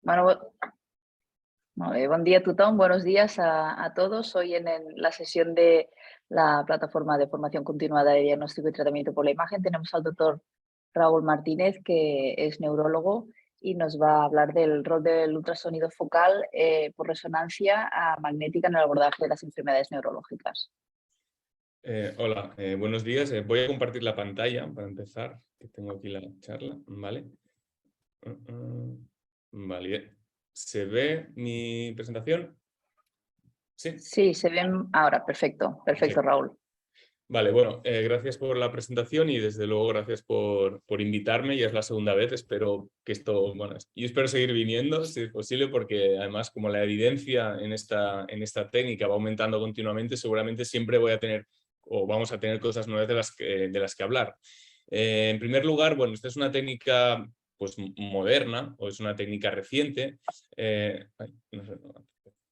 Bueno, buen día a tothom, buenos días a todos. Hoy en la sesión de la plataforma de formación continuada de diagnóstico y tratamiento por la imagen tenemos al doctor Raúl Martínez, que es neurólogo y nos va a hablar del rol del ultrasonido focal por resonancia magnética en el abordaje de las enfermedades neurológicas. Hola, buenos días. Voy a compartir la pantalla para empezar, que tengo aquí la charla, ¿vale? Vale. ¿Se ve mi presentación? Sí. Sí, se ven ahora. Perfecto, Sí. Raúl. Vale, bueno, gracias por la presentación y desde luego gracias por invitarme. Ya es la segunda vez, espero que esto, bueno, yo espero seguir viniendo si es posible, porque además como la evidencia en esta técnica va aumentando continuamente, seguramente siempre voy a tener o vamos a tener cosas nuevas de las que hablar. En primer lugar, bueno, esta es una técnica pues moderna o es una técnica reciente. No sé,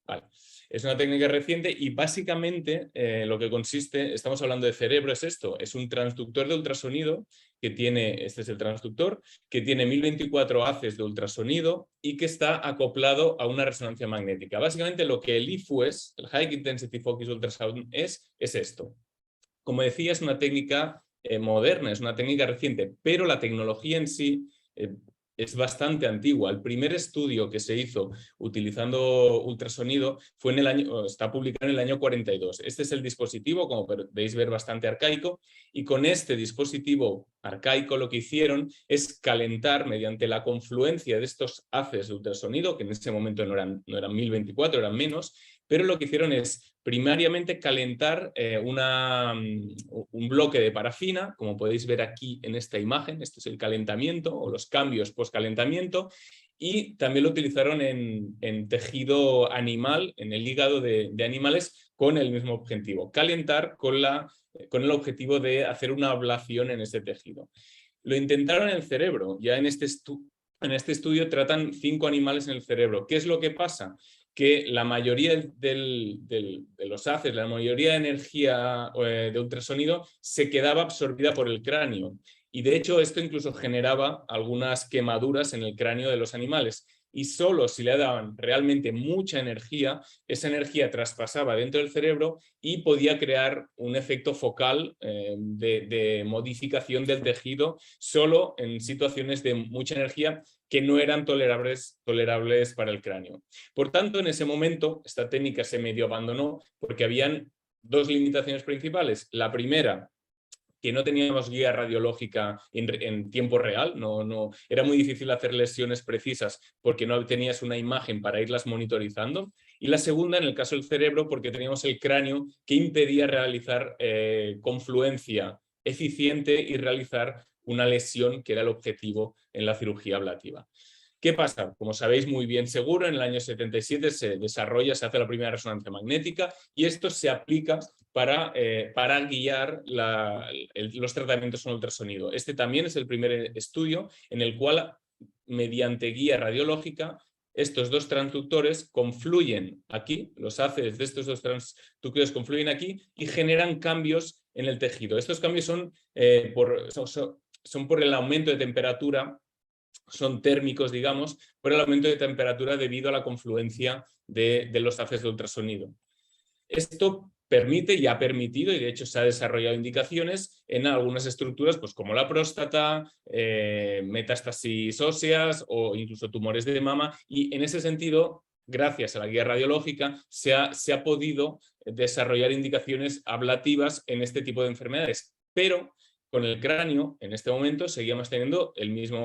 vale. Es una técnica reciente y básicamente lo que consiste, estamos hablando de cerebro, es esto, es un transductor de ultrasonido que tiene, este es el transductor, que tiene 1024 haces de ultrasonido y que está acoplado a una resonancia magnética. Básicamente lo que el IFU es, el High Intensity Focus Ultrasound es esto. Como decía, es una técnica moderna, es una técnica reciente, pero la tecnología en sí es bastante antigua. El primer estudio que se hizo utilizando ultrasonido fue está publicado en el año 42. Este es el dispositivo, como podéis ver, bastante arcaico, y con este dispositivo arcaico lo que hicieron es calentar mediante la confluencia de estos haces de ultrasonido, que en ese momento no eran 1024, eran menos, pero lo que hicieron es primariamente calentar un bloque de parafina, como podéis ver aquí en esta imagen. Este es el calentamiento o los cambios post-calentamiento, y también lo utilizaron en tejido animal, en el hígado de animales, con el mismo objetivo, calentar con el objetivo de hacer una ablación en ese tejido. Lo intentaron en el cerebro, ya en este estudio tratan 5 animales en el cerebro. ¿Qué es lo que pasa? Que la mayoría de los haces, la mayoría de energía de ultrasonido se quedaba absorbida por el cráneo. Y de hecho esto incluso generaba algunas quemaduras en el cráneo de los animales. Y solo si le daban realmente mucha energía, esa energía traspasaba dentro del cerebro y podía crear un efecto focal de modificación del tejido, solo en situaciones de mucha energía que no eran tolerables para el cráneo. Por tanto, en ese momento, esta técnica se medio abandonó porque habían 2 limitaciones principales. La primera, que no teníamos guía radiológica en tiempo real, era muy difícil hacer lesiones precisas porque no tenías una imagen para irlas monitorizando. Y la segunda, en el caso del cerebro, porque teníamos el cráneo que impedía realizar confluencia eficiente y realizar una lesión que era el objetivo en la cirugía ablativa. ¿Qué pasa? Como sabéis muy bien seguro, en el año 77 se hace la primera resonancia magnética y esto se aplica para guiar los tratamientos con ultrasonido. Este también es el primer estudio en el cual, mediante guía radiológica, estos 2 transductores confluyen aquí, los haces de estos 2 transductores confluyen aquí y generan cambios en el tejido. Estos cambios son por el aumento de temperatura, son térmicos, digamos, por el aumento de temperatura debido a la confluencia de los haces de ultrasonido. Esto permite y ha permitido, y de hecho se ha desarrollado indicaciones en algunas estructuras, pues como la próstata, metástasis óseas o incluso tumores de mama, y en ese sentido, gracias a la guía radiológica, se ha podido desarrollar indicaciones ablativas en este tipo de enfermedades. Pero con el cráneo, en este momento, seguíamos teniendo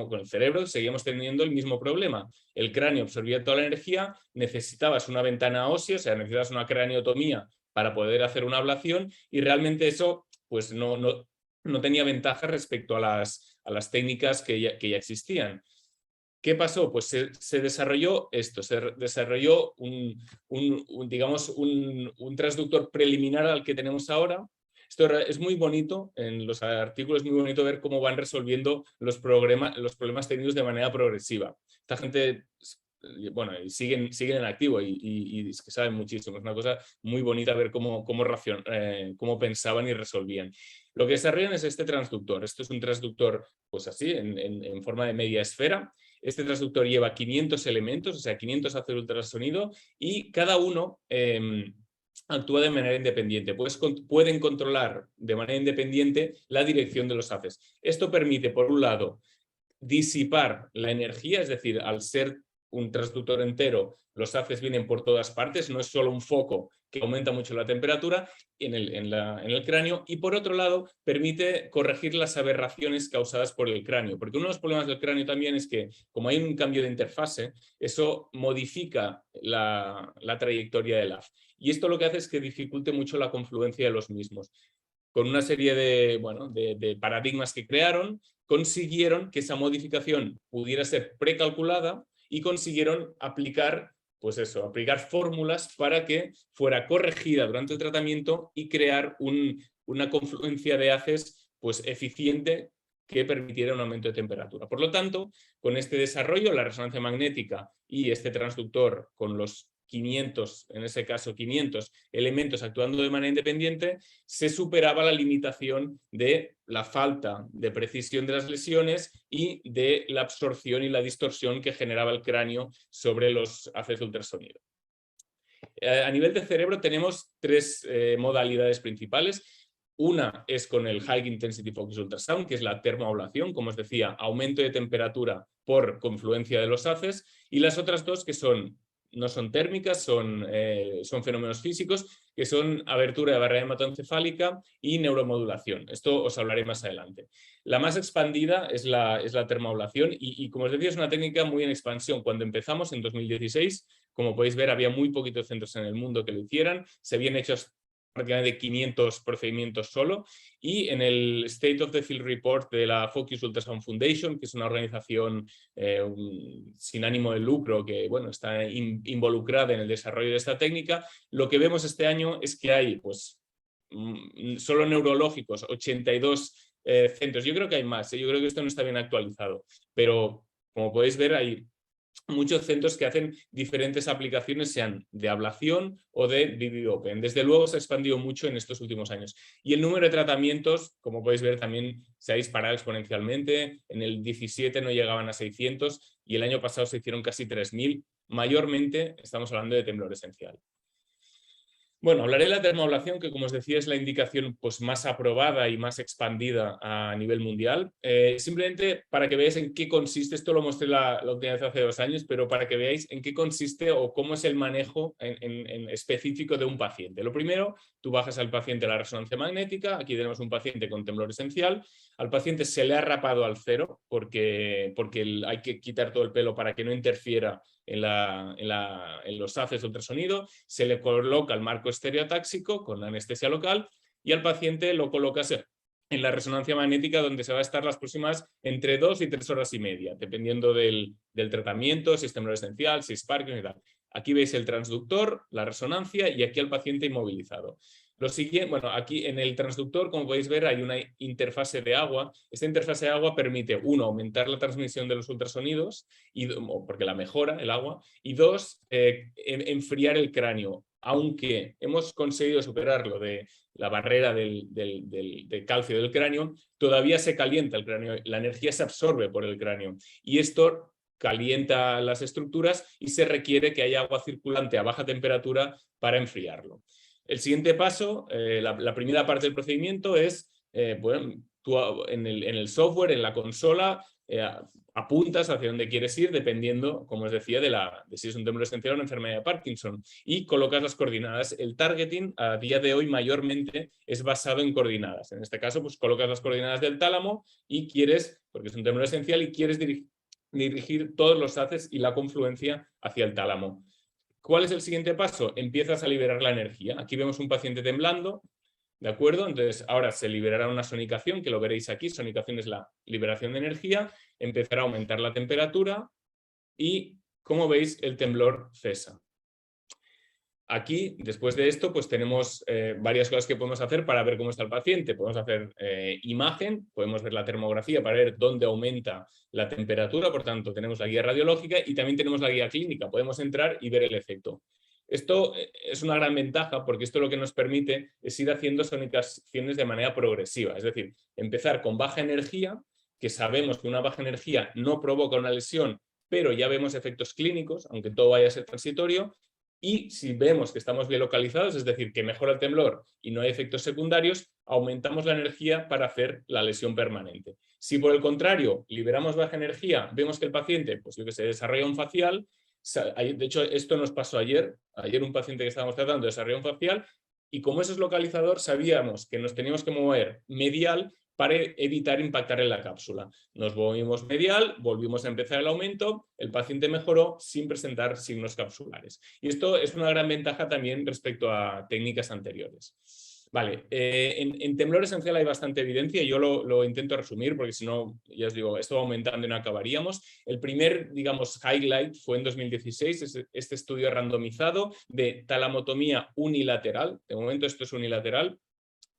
con el cerebro, seguíamos teniendo el mismo problema. El cráneo absorbía toda la energía, necesitabas una ventana ósea, o sea, necesitabas una craniotomía para poder hacer una ablación, y realmente eso pues no tenía ventaja respecto a las técnicas que ya existían. ¿Qué pasó? Pues se desarrolló esto, se desarrolló digamos, un transductor preliminar al que tenemos ahora. Esto es muy bonito, en los artículos es muy bonito ver cómo van resolviendo los problemas técnicos de manera progresiva. Esta gente, bueno, siguen en activo y es que saben muchísimo. Es una cosa muy bonita ver cómo pensaban y resolvían. Lo que desarrollan es este transductor. Esto es un transductor, pues así, en forma de media esfera, Este transductor lleva 500 elementos, o sea, 500 haces de ultrasonido, y cada uno actúa de manera independiente. Pueden controlar de manera independiente la dirección de los haces. Esto permite, por un lado, disipar la energía, es decir, al ser un transductor entero, los haces vienen por todas partes, no es solo un foco que aumenta mucho la temperatura en el cráneo, y por otro lado permite corregir las aberraciones causadas por el cráneo, porque uno de los problemas del cráneo también es que como hay un cambio de interfase, eso modifica la trayectoria del haz, y esto lo que hace es que dificulte mucho la confluencia de los mismos. Con una serie de paradigmas que crearon, consiguieron que esa modificación pudiera ser precalculada y consiguieron aplicar fórmulas para que fuera corregida durante el tratamiento y crear una confluencia de haces eficiente que permitiera un aumento de temperatura. Por lo tanto, con este desarrollo, la resonancia magnética y este transductor con los 500, en ese caso 500 elementos actuando de manera independiente, se superaba la limitación de la falta de precisión de las lesiones y de la absorción y la distorsión que generaba el cráneo sobre los haces de ultrasonido. A nivel de cerebro tenemos tres modalidades principales. Una es con el High Intensity Focused Ultrasound, que es la termoablación, como os decía, aumento de temperatura por confluencia de los haces, y las otras dos que no son térmicas, son fenómenos físicos, que son abertura de barrera hematoencefálica y neuromodulación. Esto os hablaré más adelante. La más expandida es la termoablación y, como os decía, es una técnica muy en expansión. Cuando empezamos en 2016, como podéis ver, había muy poquitos centros en el mundo que lo hicieran. Se habían hecho prácticamente 500 procedimientos solo, y en el State of the Field Report de la Focused Ultrasound Foundation, que es una organización sin ánimo de lucro que está involucrada en el desarrollo de esta técnica, lo que vemos este año es que hay solo neurológicos 82 centros. Yo creo que hay más, yo creo que esto no está bien actualizado, pero como podéis ver hay muchos centros que hacen diferentes aplicaciones, sean de ablación o de VV Open. Desde luego se ha expandido mucho en estos últimos años. Y el número de tratamientos, como podéis ver, también se ha disparado exponencialmente. En el 17 no llegaban a 600 y el año pasado se hicieron casi 3000. Mayormente estamos hablando de temblor esencial. Bueno, hablaré de la termoablación, que como os decía es la indicación más aprobada y más expandida a nivel mundial. Simplemente para que veáis en qué consiste, esto lo mostré la última vez hace 2 años, pero para que veáis en qué consiste o cómo es el manejo en específico de un paciente. Lo primero, tú bajas al paciente la resonancia magnética, aquí tenemos un paciente con temblor esencial, al paciente se le ha rapado al cero porque hay que quitar todo el pelo para que no interfiera en los haces de ultrasonido, se le coloca el marco estereotáxico con anestesia local y al paciente lo colocas en la resonancia magnética, donde se va a estar las próximas entre 2 y 3 horas y media, dependiendo del tratamiento, si es temblor esencial, si es Parkinson y tal. Aquí veis el transductor, la resonancia y aquí al paciente inmovilizado. Lo siguiente, aquí en el transductor, como podéis ver, hay una interfase de agua. Esta interfase de agua permite, 1, aumentar la transmisión de los ultrasonidos, porque la mejora el agua, y 2, enfriar el cráneo. Aunque hemos conseguido superarlo de la barrera del calcio del cráneo, todavía se calienta el cráneo, la energía se absorbe por el cráneo. Y esto calienta las estructuras y se requiere que haya agua circulante a baja temperatura para enfriarlo. El siguiente paso, la primera parte del procedimiento es, tú en el software, en la consola, apuntas hacia dónde quieres ir dependiendo, como os decía, de si es un temblor esencial o una enfermedad de Parkinson, y colocas las coordenadas. El targeting a día de hoy mayormente es basado en coordenadas. En este caso, colocas las coordenadas del tálamo y quieres, porque es un temblor esencial, y quieres dirigir todos los haces y la confluencia hacia el tálamo. ¿Cuál es el siguiente paso? Empiezas a liberar la energía. Aquí vemos un paciente temblando, ¿de acuerdo? Entonces ahora se liberará una sonicación, que lo veréis aquí. Sonicación es la liberación de energía. Empezará a aumentar la temperatura y, como veis, el temblor cesa. Aquí, después de esto, tenemos varias cosas que podemos hacer para ver cómo está el paciente. Podemos hacer imagen, podemos ver la termografía para ver dónde aumenta la temperatura, por tanto, tenemos la guía radiológica y también tenemos la guía clínica. Podemos entrar y ver el efecto. Esto es una gran ventaja porque esto lo que nos permite es ir haciendo sonicaciones de manera progresiva, es decir, empezar con baja energía, que sabemos que una baja energía no provoca una lesión pero ya vemos efectos clínicos, aunque todo vaya a ser transitorio, y si vemos que estamos bien localizados, es decir, que mejora el temblor y no hay efectos secundarios, aumentamos la energía para hacer la lesión permanente. Si por el contrario liberamos baja energía, vemos que el paciente, pues yo que sé, desarrolla un facial, de hecho esto nos pasó ayer un paciente que estábamos tratando desarrolló un facial, y como eso es localizador, sabíamos que nos teníamos que mover medial para evitar impactar en la cápsula. Nos movimos medial, volvimos a empezar el aumento, el paciente mejoró sin presentar signos capsulares. Y esto es una gran ventaja también respecto a técnicas anteriores. Vale, en temblor esencial hay bastante evidencia y yo lo intento resumir porque si no, ya os digo, esto va aumentando y no acabaríamos. El primer, digamos, highlight fue en 2016, este estudio randomizado de talamotomía unilateral. De momento esto es unilateral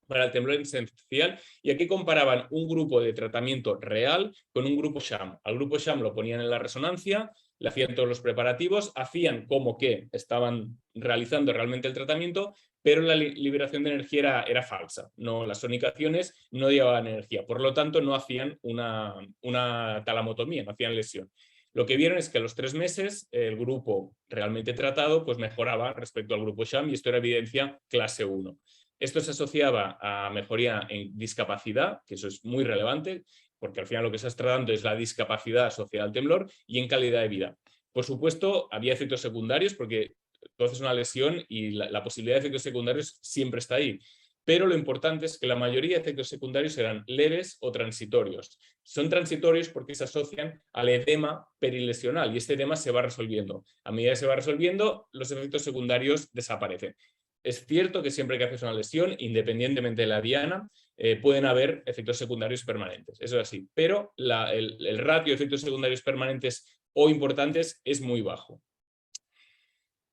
para el temblor esencial, y aquí comparaban un grupo de tratamiento real con un grupo sham. Al grupo sham lo ponían en la resonancia, le hacían todos los preparativos, hacían como que estaban realizando realmente el tratamiento, pero la liberación de energía era falsa. No, las sonicaciones no llevaban energía, por lo tanto no hacían una talamotomía, no hacían lesión. Lo que vieron es que a los 3 meses el grupo realmente tratado pues mejoraba respecto al grupo sham, y esto era evidencia clase 1. Esto se asociaba a mejoría en discapacidad, que eso es muy relevante, porque al final lo que estás tratando es la discapacidad asociada al temblor, y en calidad de vida. Por supuesto, había efectos secundarios, porque tú haces una lesión y la posibilidad de efectos secundarios siempre está ahí. Pero lo importante es que la mayoría de efectos secundarios eran leves o transitorios. Son transitorios porque se asocian al edema perilesional, y este edema se va resolviendo. A medida que se va resolviendo, los efectos secundarios desaparecen. Es cierto que siempre que haces una lesión, independientemente de la diana, pueden haber efectos secundarios permanentes. Eso es así. Pero el ratio de efectos secundarios permanentes o importantes es muy bajo.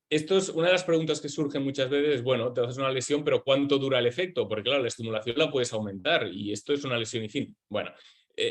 Esto es una de las preguntas que surgen muchas veces. Bueno, te haces una lesión, pero ¿cuánto dura el efecto? Porque claro, la estimulación la puedes aumentar y esto es una lesión y fin. Bueno,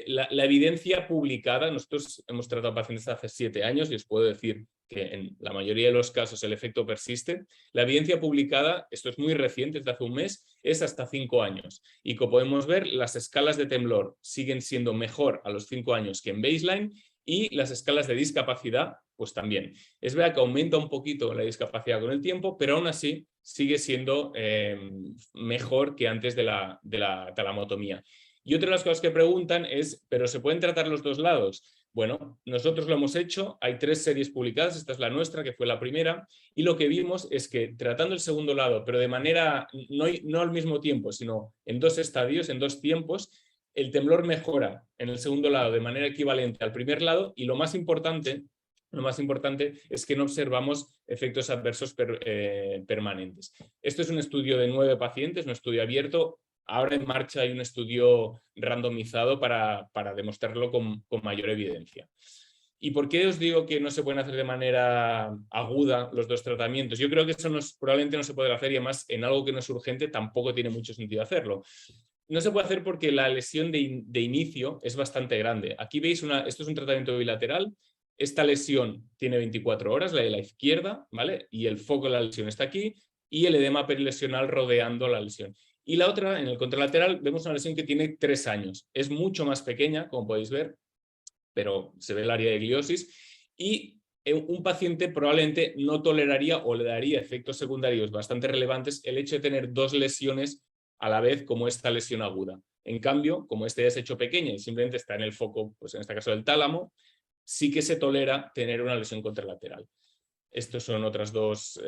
la evidencia publicada, nosotros hemos tratado pacientes hace 7 años y os puedo decir que en la mayoría de los casos el efecto persiste. La evidencia publicada, esto es muy reciente, es de hace un mes, es hasta 5 años. Y como podemos ver, las escalas de temblor siguen siendo mejor a los 5 años que en baseline, y las escalas de discapacidad, pues también. Es verdad que aumenta un poquito la discapacidad con el tiempo, pero aún así sigue siendo mejor que antes de la talamotomía. Y otra de las cosas que preguntan es, ¿pero se pueden tratar los dos lados? Bueno, nosotros lo hemos hecho, hay 3 series publicadas, esta es la nuestra, que fue la primera, y lo que vimos es que tratando el segundo lado, pero de manera, no al mismo tiempo, sino en 2 estadios, en 2 tiempos, el temblor mejora en el segundo lado de manera equivalente al primer lado, y lo más importante es que no observamos efectos adversos permanentes. Esto es un estudio de 9 pacientes, un estudio abierto. Ahora en marcha hay un estudio randomizado para demostrarlo con mayor evidencia. ¿Y por qué os digo que no se pueden hacer de manera aguda los 2 tratamientos? Yo creo que eso probablemente no se podrá hacer, y además en algo que no es urgente tampoco tiene mucho sentido hacerlo. No se puede hacer porque la lesión de inicio es bastante grande. Aquí veis, esto es un tratamiento bilateral. Esta lesión tiene 24 horas, la de la izquierda, ¿vale? Y el foco de la lesión está aquí, y el edema perilesional rodeando la lesión. Y la otra, en el contralateral, vemos una lesión que tiene 3 años. Es mucho más pequeña, como podéis ver, pero se ve el área de gliosis, y un paciente probablemente no toleraría o le daría efectos secundarios bastante relevantes el hecho de tener 2 lesiones a la vez como esta lesión aguda. En cambio, como este ya es hecho pequeña y simplemente está en el foco, pues en este caso del tálamo, sí que se tolera tener una lesión contralateral. Estos son otras 2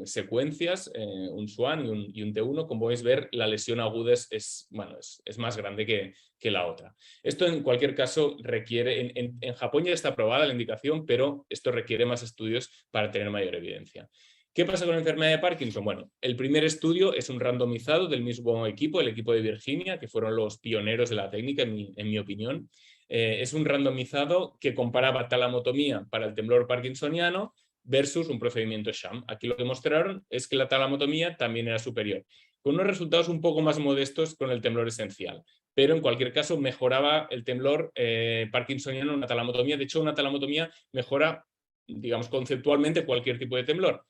secuencias, un SWAN y un T1. Como podéis ver, la lesión aguda es más grande que la otra. Esto en cualquier caso requiere, en Japón ya está aprobada la indicación, pero esto requiere más estudios para tener mayor evidencia. ¿Qué pasa con la enfermedad de Parkinson? Bueno, el primer estudio es un randomizado del mismo equipo, el equipo de Virginia, que fueron los pioneros de la técnica, en mi opinión. Es un randomizado que comparaba talamotomía para el temblor parkinsoniano versus un procedimiento sham. Aquí lo que mostraron es que la talamotomía también era superior, con unos resultados un poco más modestos con el temblor esencial, pero en cualquier caso mejoraba el temblor parkinsoniano en una talamotomía. De hecho, una talamotomía mejora, digamos, conceptualmente cualquier tipo de temblor.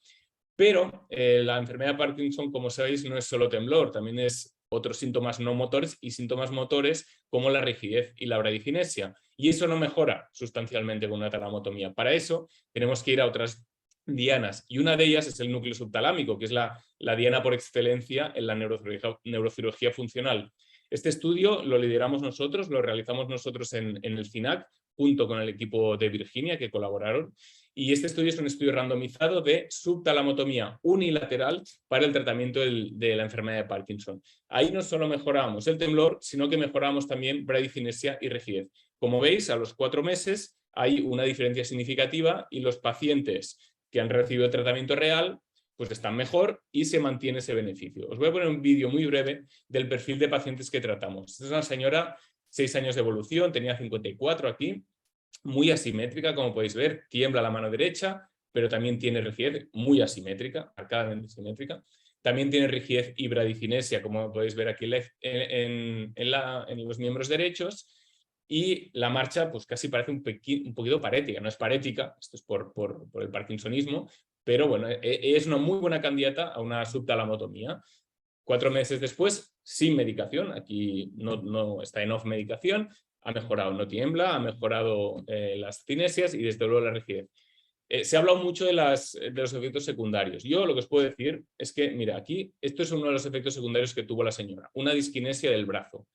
Pero la enfermedad de Parkinson, como sabéis, no es solo temblor, también es otros síntomas no motores y síntomas motores como la rigidez y la bradicinesia. Y eso no mejora sustancialmente con una talamotomía. Para eso tenemos que ir a otras dianas, y una de ellas es el núcleo subtalámico, que es la diana por excelencia en la neurocirugía funcional. Este estudio lo lideramos nosotros, lo realizamos nosotros en el CINAC, junto con el equipo de Virginia que colaboraron, y este estudio es un estudio randomizado de subtalamotomía unilateral para el tratamiento de la enfermedad de Parkinson. Ahí no solo mejorábamos el temblor, sino que mejorábamos también bradicinesia y rigidez. Como veis, a los 4 meses hay una diferencia significativa y los pacientes que han recibido el tratamiento real pues están mejor y se mantiene ese beneficio. Os voy a poner un vídeo muy breve del perfil de pacientes que tratamos. Esta es una señora, 6 años de evolución, tenía 54 aquí, muy asimétrica, como podéis ver, tiembla la mano derecha, pero también tiene rigidez muy asimétrica, marcadamente asimétrica. También tiene rigidez y bradicinesia, como podéis ver aquí en los miembros derechos. Y la marcha pues casi parece un poquito parética, no es parética, esto es por el parkinsonismo, pero bueno, es una muy buena candidata a una subtalamotomía. 4 meses después, sin medicación, aquí no está en off medicación, ha mejorado, no tiembla, ha mejorado las cinesias y desde luego la rigidez. Se ha hablado mucho de los efectos secundarios. Yo lo que os puedo decir es que, mira, aquí, esto es uno de los efectos secundarios que tuvo la señora, una disquinesia del brazo.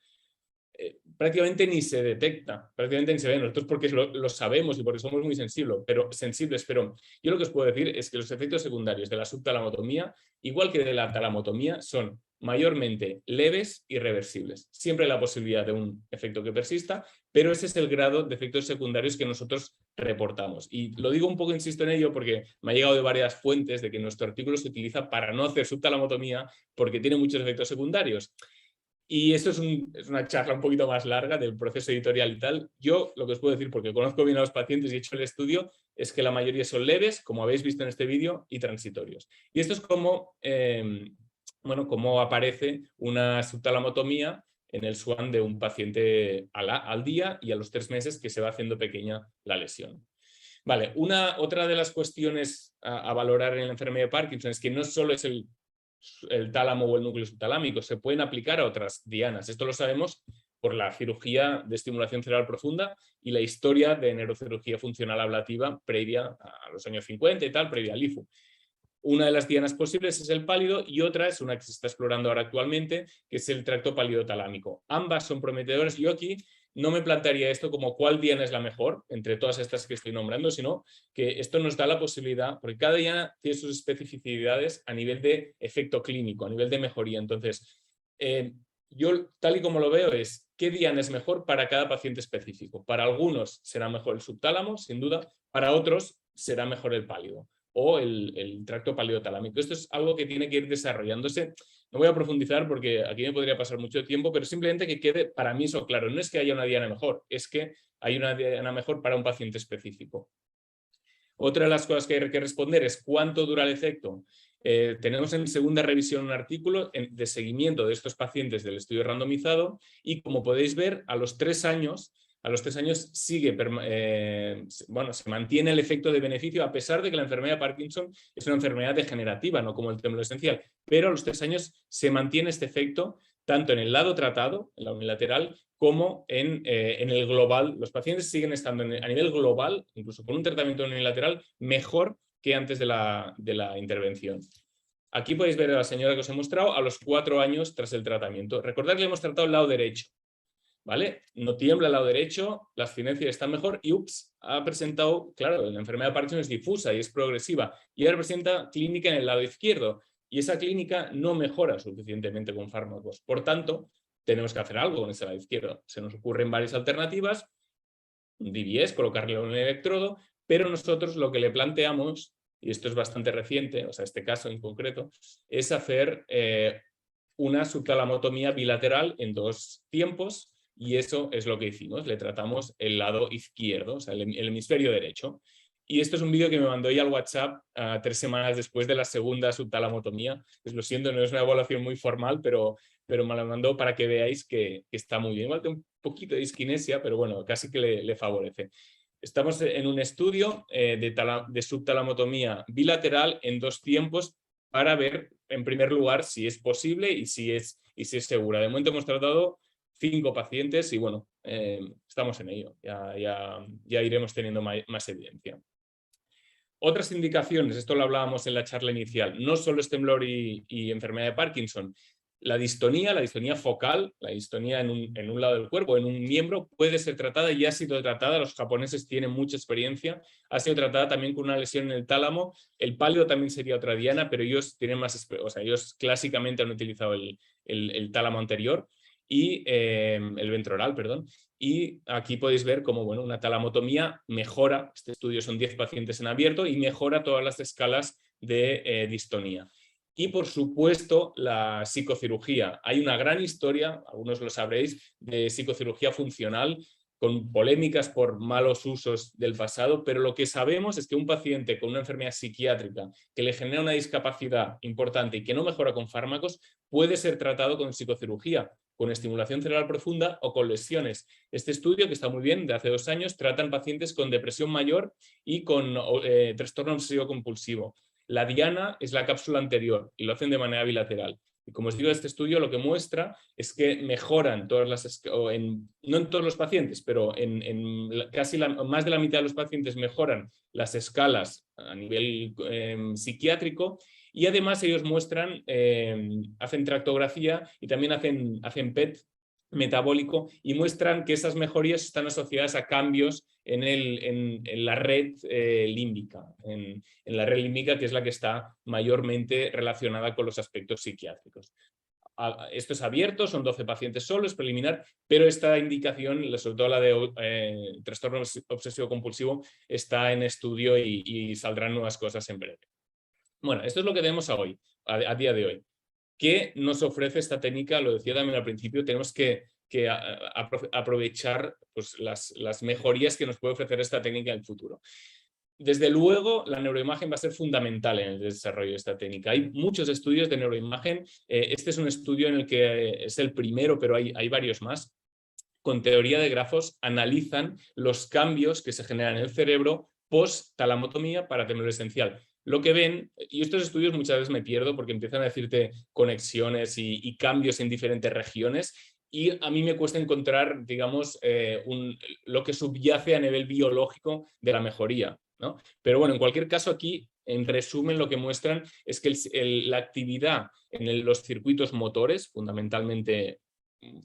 Prácticamente ni se detecta, prácticamente ni se ve, nosotros porque lo sabemos y porque somos muy sensibles, pero yo lo que os puedo decir es que los efectos secundarios de la subtalamotomía, igual que de la talamotomía, son mayormente leves y reversibles. Siempre hay la posibilidad de un efecto que persista, pero ese es el grado de efectos secundarios que nosotros reportamos. Y lo digo un poco, insisto en ello, porque me ha llegado de varias fuentes de que nuestro artículo se utiliza para no hacer subtalamotomía porque tiene muchos efectos secundarios. Y esto es una charla un poquito más larga del proceso editorial y tal. Yo lo que os puedo decir, porque conozco bien a los pacientes y he hecho el estudio, es que la mayoría son leves, como habéis visto en este vídeo, y transitorios. Y esto es como, como aparece una subtalamotomía en el SWAN de un paciente al día y a los 3 meses que se va haciendo pequeña la lesión. Vale, otra de las cuestiones a valorar en la enfermedad de Parkinson es que no solo es el tálamo o el núcleo subtalámico, se pueden aplicar a otras dianas. Esto lo sabemos por la cirugía de estimulación cerebral profunda y la historia de neurocirugía funcional ablativa previa a los años 50 y tal, previa al IFU. Una de las dianas posibles es el pálido y otra es una que se está explorando ahora actualmente, que es el tracto pálido-talámico. Ambas son prometedoras. Yo aquí no me plantearía esto como cuál diana es la mejor entre todas estas que estoy nombrando, sino que esto nos da la posibilidad, porque cada diana tiene sus especificidades a nivel de efecto clínico, a nivel de mejoría. Entonces, yo tal y como lo veo es qué diana es mejor para cada paciente específico. Para algunos será mejor el subtálamo, sin duda, para otros será mejor el pálido o el tracto pálido-talámico. Esto es algo que tiene que ir desarrollándose. No voy a profundizar porque aquí me podría pasar mucho tiempo, pero simplemente que quede para mí eso claro. No es que haya una diana mejor, es que hay una diana mejor para un paciente específico. Otra de las cosas que hay que responder es cuánto dura el efecto. Tenemos en segunda revisión un artículo de seguimiento de estos pacientes del estudio randomizado y como podéis ver, a los 3 años sigue, se mantiene el efecto de beneficio a pesar de que la enfermedad de Parkinson es una enfermedad degenerativa, no como el temblor esencial, pero a los 3 años se mantiene este efecto tanto en el lado tratado, en la unilateral, como en el global. Los pacientes siguen estando a nivel global, incluso con un tratamiento unilateral, mejor que antes de la intervención. Aquí podéis ver a la señora que os he mostrado a los 4 años tras el tratamiento. Recordad que le hemos tratado el lado derecho, ¿vale? No tiembla el lado derecho, las cinesias están mejor y ha presentado, claro, la enfermedad de Parkinson es difusa y es progresiva y ahora presenta clínica en el lado izquierdo y esa clínica no mejora suficientemente con fármacos. Por tanto, tenemos que hacer algo con ese lado izquierdo. Se nos ocurren varias alternativas, un DBS, colocarle un electrodo, pero nosotros lo que le planteamos, y esto es bastante reciente, o sea, este caso en concreto, es hacer una subtalamotomía bilateral en 2 tiempos y eso es lo que hicimos. Le tratamos el lado izquierdo, o sea, el hemisferio derecho. Y esto es un vídeo que me mandó ella al WhatsApp 3 semanas después de la segunda subtalamotomía. Pues lo siento, no es una evaluación muy formal, pero me lo mandó para que veáis que está muy bien. Igual que un poquito de disquinesia, pero bueno, casi que le favorece. Estamos en un estudio de subtalamotomía bilateral en 2 tiempos para ver en primer lugar, si es posible y si es segura. De momento hemos tratado 5 pacientes y bueno, estamos en ello. Ya iremos teniendo más evidencia. Otras indicaciones, esto lo hablábamos en la charla inicial, no solo es temblor y enfermedad de Parkinson. La distonía focal, la distonía en un lado del cuerpo, en un miembro, puede ser tratada y ha sido tratada. Los japoneses tienen mucha experiencia. Ha sido tratada también con una lesión en el tálamo. El pálido también sería otra diana, pero ellos tienen más, o sea, ellos clásicamente han utilizado el tálamo anterior y el ventroral, perdón. Y aquí podéis ver cómo, bueno, una talamotomía mejora, este estudio son 10 pacientes en abierto, y mejora todas las escalas de distonía. Y por supuesto la psicocirugía. Hay una gran historia, algunos lo sabréis, de psicocirugía funcional, con polémicas por malos usos del pasado, pero lo que sabemos es que un paciente con una enfermedad psiquiátrica que le genera una discapacidad importante y que no mejora con fármacos, puede ser tratado con psicocirugía, con estimulación cerebral profunda o con lesiones. Este estudio, que está muy bien, de hace 2 años, tratan pacientes con depresión mayor y con trastorno obsesivo compulsivo. La diana es la cápsula anterior y lo hacen de manera bilateral. Y como os digo, este estudio lo que muestra es que mejoran todas las, no en todos los pacientes, pero en casi más de la mitad de los pacientes mejoran las escalas a nivel psiquiátrico, y además ellos muestran, hacen tractografía y también hacen PET metabólico y muestran que esas mejorías están asociadas a cambios en la red límbica, en la red límbica, que es la que está mayormente relacionada con los aspectos psiquiátricos. Esto es abierto, son 12 pacientes solo, es preliminar, pero esta indicación, sobre todo la de trastorno obsesivo compulsivo, está en estudio y saldrán nuevas cosas en breve. Bueno, esto es lo que tenemos a día de hoy. ¿Qué nos ofrece esta técnica? Lo decía también al principio, tenemos que aprovechar pues, las mejorías que nos puede ofrecer esta técnica en el futuro. Desde luego, la neuroimagen va a ser fundamental en el desarrollo de esta técnica. Hay muchos estudios de neuroimagen. Este es un estudio en el que es el primero, pero hay varios más. Con teoría de grafos analizan los cambios que se generan en el cerebro post-talamotomía para temblor esencial. Lo que ven, y estos estudios muchas veces me pierdo porque empiezan a decirte conexiones y cambios en diferentes regiones, y a mí me cuesta encontrar, digamos, lo que subyace a nivel biológico de la mejoría, ¿no? Pero bueno, en cualquier caso aquí, en resumen, lo que muestran es que la actividad en los circuitos motores, fundamentalmente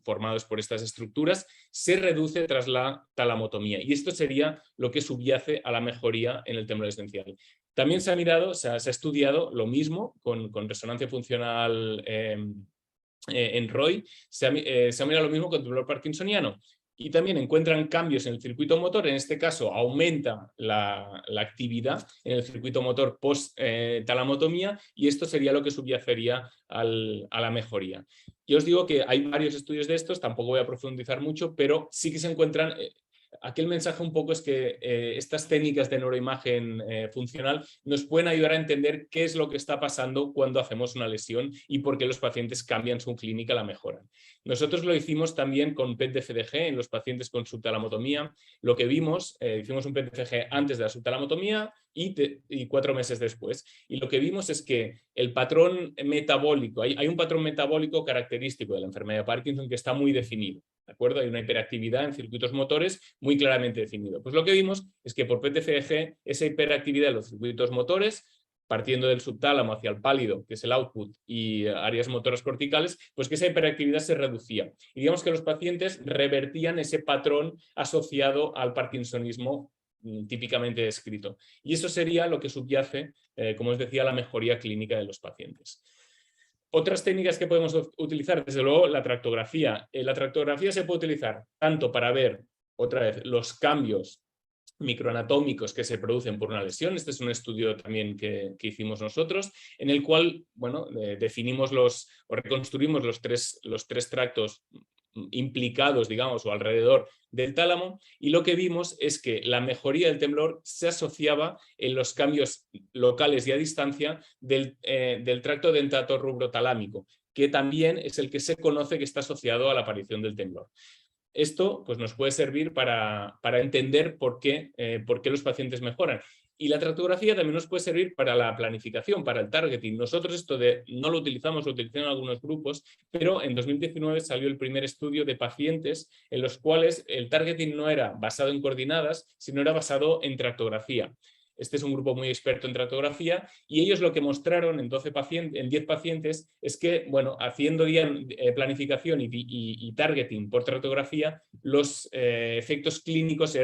formados por estas estructuras, se reduce tras la talamotomía. Y esto sería lo que subyace a la mejoría en el temblor esencial. También se ha mirado, se ha estudiado lo mismo con resonancia funcional en ROI, se ha mirado lo mismo con temblor parkinsoniano. Y también encuentran cambios en el circuito motor. En este caso aumenta la actividad en el circuito motor post-talamotomía, y esto sería lo que subyacería a la mejoría. Yo os digo que hay varios estudios de estos, tampoco voy a profundizar mucho, pero sí que se encuentran... Aquí el mensaje un poco es que estas técnicas de neuroimagen funcional nos pueden ayudar a entender qué es lo que está pasando cuando hacemos una lesión y por qué los pacientes cambian su clínica, la mejoran. Nosotros lo hicimos también con PET de FDG en los pacientes con subtalamotomía. Lo que vimos, hicimos un PET de FDG antes de la subtalamotomía y 4 meses después. Y lo que vimos es que el patrón metabólico, hay un patrón metabólico característico de la enfermedad de Parkinson que está muy definido. ¿De acuerdo? Hay una hiperactividad en circuitos motores muy claramente definido. Pues lo que vimos es que por PET-CFG esa hiperactividad en los circuitos motores, partiendo del subtálamo hacia el pálido, que es el output, y áreas motoras corticales, pues que esa hiperactividad se reducía. Y digamos que los pacientes revertían ese patrón asociado al parkinsonismo típicamente descrito. Y eso sería lo que subyace, como os decía, la mejoría clínica de los pacientes. Otras técnicas que podemos utilizar, desde luego, la tractografía. La tractografía se puede utilizar tanto para ver, otra vez, los cambios microanatómicos que se producen por una lesión. Este es un estudio también que hicimos nosotros, en el cual, bueno, definimos o reconstruimos los tres tractos implicados, digamos, o alrededor del tálamo, y lo que vimos es que la mejoría del temblor se asociaba en los cambios locales y a distancia del tracto dentatorrubrotalámico, que también es el que se conoce que está asociado a la aparición del temblor. Esto pues, nos puede servir para entender por qué los pacientes mejoran. Y la tractografía también nos puede servir para la planificación, para el targeting. Nosotros esto no lo utilizamos, lo utilizan algunos grupos, pero en 2019 salió el primer estudio de pacientes en los cuales el targeting no era basado en coordenadas, sino era basado en tractografía. Este es un grupo muy experto en tractografía y ellos lo que mostraron en 10 pacientes es que, bueno, haciendo planificación y targeting por tractografía, los efectos clínicos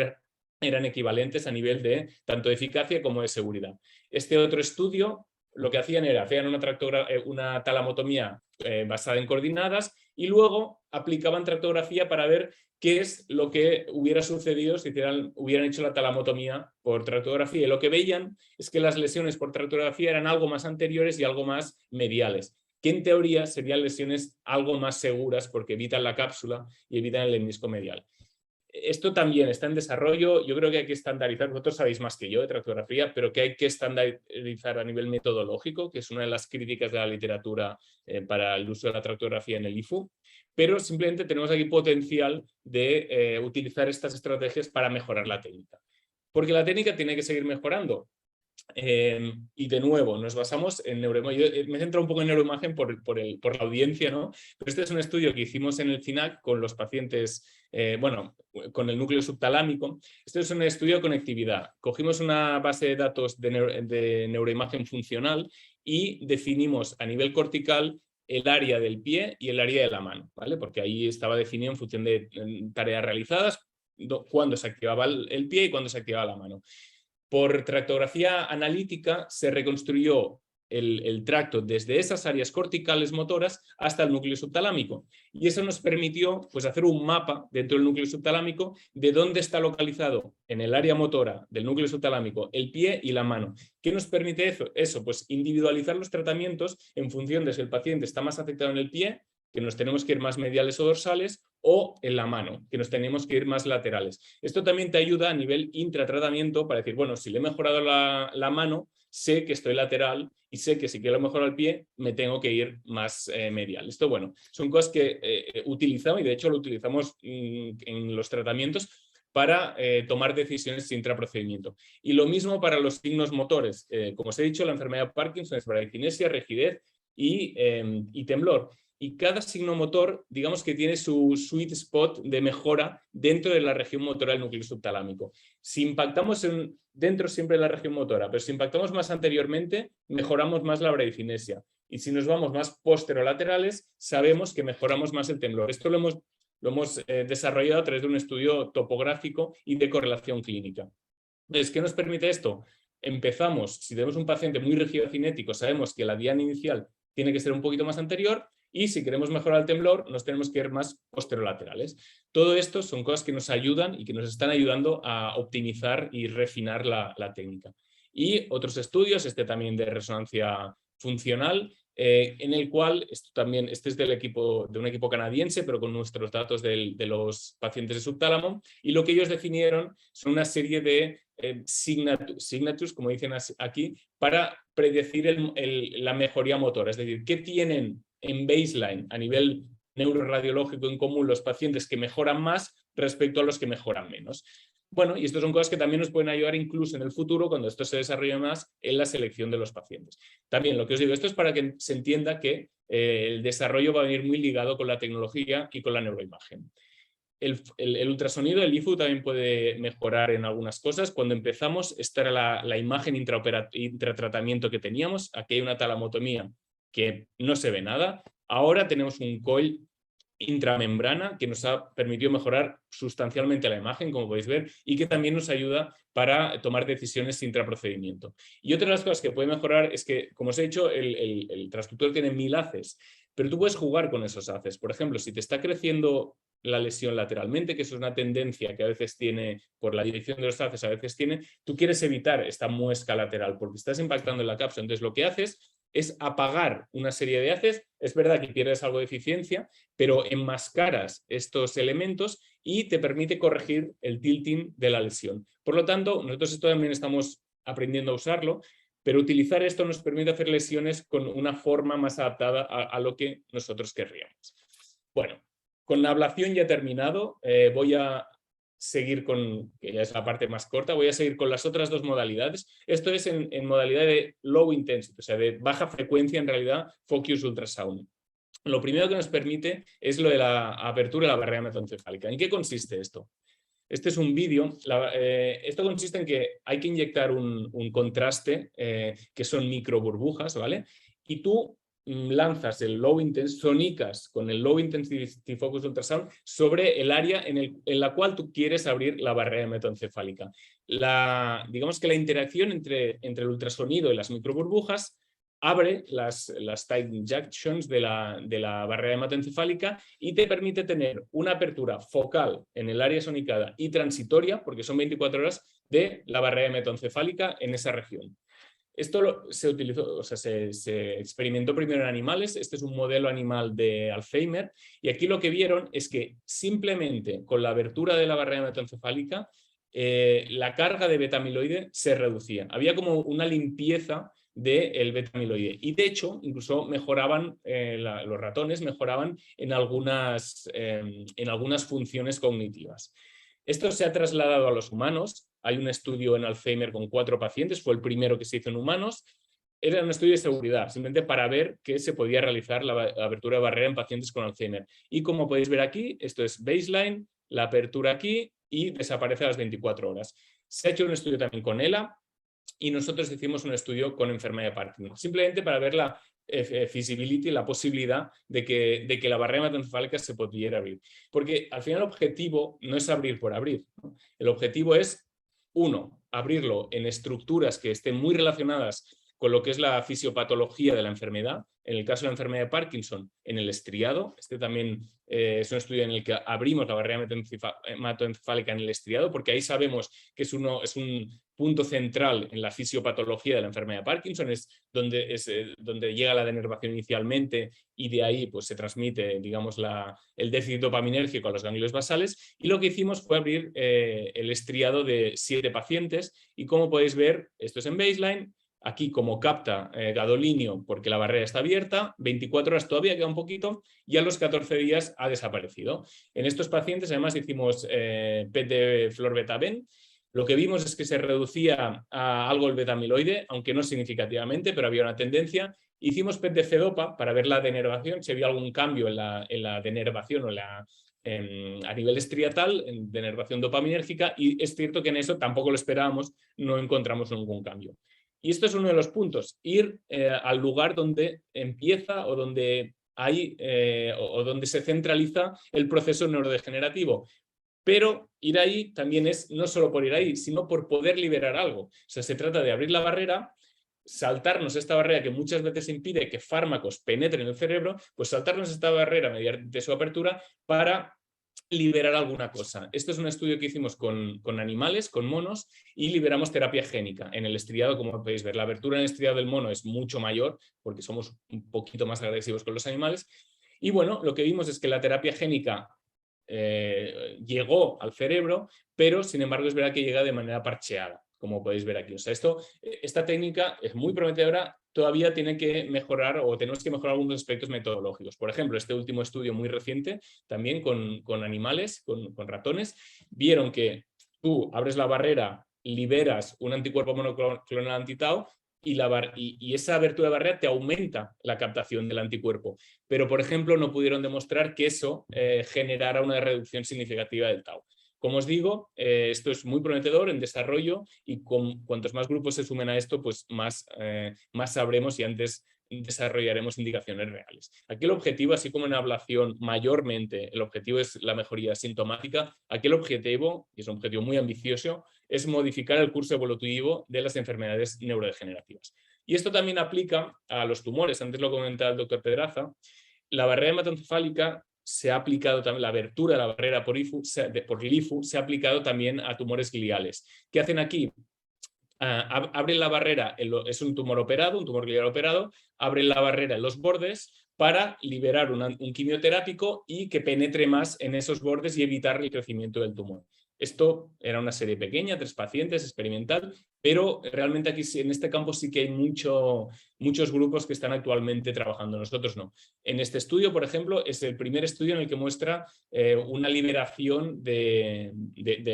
eran equivalentes a nivel de tanto de eficacia como de seguridad. Este otro estudio lo que hacían era, hacían una talamotomía basada en coordenadas y luego aplicaban tractografía para ver qué es lo que hubiera sucedido si hubieran hecho la talamotomía por tractografía. Y lo que veían es que las lesiones por tractografía eran algo más anteriores y algo más mediales, que en teoría serían lesiones algo más seguras porque evitan la cápsula y evitan el lemnisco medial. Esto también está en desarrollo. Yo creo que hay que estandarizar, vosotros sabéis más que yo de tractografía, pero que hay que estandarizar a nivel metodológico, que es una de las críticas de la literatura para el uso de la tractografía en el IFU, pero simplemente tenemos aquí potencial de utilizar estas estrategias para mejorar la técnica. Porque la técnica tiene que seguir mejorando. Y de nuevo, nos basamos en neuroimagen. Yo me centro un poco en neuroimagen por la audiencia, ¿no? Pero este es un estudio que hicimos en el CINAC con los pacientes, con el núcleo subtalámico. Este es un estudio de conectividad. Cogimos una base de datos de neuroimagen funcional y definimos a nivel cortical el área del pie y el área de la mano, ¿vale? Porque ahí estaba definido en función de tareas realizadas, cuándo se activaba el pie y cuándo se activaba la mano. Por tractografía analítica se reconstruyó el tracto desde esas áreas corticales motoras hasta el núcleo subtalámico. Y eso nos permitió pues, hacer un mapa dentro del núcleo subtalámico de dónde está localizado en el área motora del núcleo subtalámico el pie y la mano. ¿Qué nos permite eso? Pues individualizar los tratamientos en función de si el paciente está más afectado en el pie, que nos tenemos que ir más mediales o dorsales, o en la mano, que nos tenemos que ir más laterales. Esto también te ayuda a nivel intratratamiento para decir, bueno, si le he mejorado la mano, sé que estoy lateral y sé que si quiero mejorar el pie, me tengo que ir más medial. Esto, bueno, son cosas que utilizamos y de hecho lo utilizamos en los tratamientos para tomar decisiones intraprocedimiento. Y lo mismo para los signos motores. Como os he dicho, la enfermedad de Parkinson es bradicinesia, rigidez y temblor. Y cada signo motor, digamos que tiene su sweet spot de mejora dentro de la región motora del núcleo subtalámico. Si impactamos dentro siempre de la región motora, pero si impactamos más anteriormente, mejoramos más la bradicinesia. Y si nos vamos más posterolaterales, sabemos que mejoramos más el temblor. Esto lo hemos desarrollado a través de un estudio topográfico y de correlación clínica. Entonces, ¿qué nos permite esto? Empezamos, si tenemos un paciente muy rígido-cinético, sabemos que la diana inicial tiene que ser un poquito más anterior, y si queremos mejorar el temblor, nos tenemos que ir más posterolaterales. Todo esto son cosas que nos ayudan y que nos están ayudando a optimizar y refinar la técnica. Y otros estudios, este también de resonancia funcional, en el cual, este es de un equipo canadiense, pero con nuestros datos de los pacientes de subtálamo, y lo que ellos definieron son una serie de signatures, como dicen aquí, para predecir la mejoría motora. Es decir, ¿qué tienen en baseline a nivel neuroradiológico en común los pacientes que mejoran más respecto a los que mejoran menos? Bueno, y estas son cosas que también nos pueden ayudar incluso en el futuro cuando esto se desarrolle más en la selección de los pacientes. También lo que os digo, esto es para que se entienda que el desarrollo va a venir muy ligado con la tecnología y con la neuroimagen. El ultrasonido, el IFU, también puede mejorar en algunas cosas. Cuando empezamos, esta era la imagen intratratamiento que teníamos. Aquí hay una talamotomía que no se ve nada. Ahora tenemos un coil intramembrana que nos ha permitido mejorar sustancialmente la imagen, como podéis ver, y que también nos ayuda para tomar decisiones intraprocedimiento. Y otra de las cosas que puede mejorar es que, como os he dicho, el transductor tiene 1000 haces, pero tú puedes jugar con esos haces. Por ejemplo, si te está creciendo la lesión lateralmente, que eso es una tendencia que a veces tiene, por la dirección de los haces, a veces tiene, tú quieres evitar esta muesca lateral porque estás impactando en la cápsula. Entonces lo que haces es apagar una serie de haces. Es verdad que pierdes algo de eficiencia, pero enmascaras estos elementos y te permite corregir el tilting de la lesión. Por lo tanto, nosotros esto también estamos aprendiendo a usarlo, pero utilizar esto nos permite hacer lesiones con una forma más adaptada a lo que nosotros querríamos. Bueno, con la ablación ya he terminado. Voy a seguir con, que ya es la parte más corta, voy a seguir con las otras dos modalidades. Esto es en modalidad de low intensity, o sea, de baja frecuencia en realidad, focus ultrasound. Lo primero que nos permite es lo de la apertura de la barrera hematoencefálica. ¿En qué consiste esto? Este es un vídeo. Esto consiste en que hay que inyectar un contraste, que son microburbujas, ¿vale? Y tú lanzas el low intensity, sonicas con el low intensity focus ultrasound sobre el área en la cual tú quieres abrir la barrera hematoencefálica. Digamos que la interacción entre el ultrasonido y las microburbujas abre las tight junctions de la barrera hematoencefálica y te permite tener una apertura focal en el área sonicada y transitoria, porque son 24 horas, de la barrera hematoencefálica en esa región. Esto se utilizó, o sea, se experimentó primero en animales. Este es un modelo animal de Alzheimer, y aquí lo que vieron es que simplemente con la abertura de la barrera hematoencefálica la carga de beta-amiloide se reducía. Había como una limpieza del beta-amiloide, y de hecho incluso mejoraban, los ratones mejoraban en algunas funciones cognitivas. Esto se ha trasladado a los humanos. Hay un estudio en Alzheimer con 4 pacientes, fue el primero que se hizo en humanos. Era un estudio de seguridad, simplemente para ver que se podía realizar la apertura de barrera en pacientes con Alzheimer. Y como podéis ver aquí, esto es baseline, la apertura aquí, y desaparece a las 24 horas. Se ha hecho un estudio también con ELA, y nosotros hicimos un estudio con enfermedad de Parkinson, simplemente para ver la feasibility, la posibilidad de que la barrera hematoencefálica se pudiera abrir. Porque al final el objetivo no es abrir por abrir, ¿no? El objetivo es, uno, abrirlo en estructuras que estén muy relacionadas con lo que es la fisiopatología de la enfermedad. En el caso de la enfermedad de Parkinson, en el estriado. Este también es un estudio en el que abrimos la barrera hematoencefálica en el estriado, porque ahí sabemos que es un punto central en la fisiopatología de la enfermedad de Parkinson, es donde llega la denervación inicialmente, y de ahí pues, se transmite, digamos, el déficit dopaminérgico a los ganglios basales. Y lo que hicimos fue abrir el estriado de 7 pacientes, y como podéis ver, esto es en baseline. Aquí, como capta gadolinio porque la barrera está abierta, 24 horas todavía queda un poquito, y a los 14 días ha desaparecido. En estos pacientes además hicimos PET de florbetabén. Lo que vimos es que se reducía a algo el beta-amiloide, aunque no significativamente, pero había una tendencia. Hicimos PET de FEDOPA para ver la denervación, si había algún cambio en la denervación o a nivel estriatal, en denervación dopaminérgica, y es cierto que en eso tampoco lo esperábamos, no encontramos ningún cambio. Y esto es uno de los puntos, ir al lugar donde empieza o donde donde se centraliza el proceso neurodegenerativo. Pero ir ahí también es no solo por ir ahí, sino por poder liberar algo. O sea, se trata de abrir la barrera, saltarnos esta barrera que muchas veces impide que fármacos penetren en el cerebro, pues saltarnos esta barrera mediante su apertura para liberar alguna cosa. Esto es un estudio que hicimos con animales, con monos, y liberamos terapia génica en el estriado. Como podéis ver, la abertura en el estriado del mono es mucho mayor porque somos un poquito más agresivos con los animales. Y bueno, lo que vimos es que la terapia génica llegó al cerebro, pero sin embargo es verdad que llega de manera parcheada, como podéis ver aquí. O sea, esta técnica es muy prometedora, todavía tiene que mejorar, o tenemos que mejorar algunos aspectos metodológicos. Por ejemplo, este último estudio muy reciente, también con animales, con ratones, vieron que tú abres la barrera, liberas un anticuerpo monoclonal anti-tau, y esa abertura de barrera te aumenta la captación del anticuerpo. Pero, por ejemplo, no pudieron demostrar que eso generara una reducción significativa del tau. Como os digo, esto es muy prometedor en desarrollo, y cuantos más grupos se sumen a esto, pues más sabremos y antes desarrollaremos indicaciones reales. Aquí el objetivo, así como en ablación mayormente el objetivo es la mejoría sintomática, aquí el objetivo, y es un objetivo muy ambicioso, es modificar el curso evolutivo de las enfermedades neurodegenerativas. Y esto también aplica a los tumores. Antes lo comentaba el doctor Pedraza. La barrera hematoencefálica se ha aplicado también, la abertura de la barrera por LIFU se ha aplicado también a tumores gliales. ¿Qué hacen aquí? Abren la barrera, es un tumor glial operado, abren la barrera en los bordes para liberar un quimioterápico y que penetre más en esos bordes y evitar el crecimiento del tumor. Esto era una serie pequeña, 3 pacientes, experimental, pero realmente aquí en este campo sí que hay muchos grupos que están actualmente trabajando, nosotros no. En este estudio, por ejemplo, es el primer estudio en el que muestra una liberación de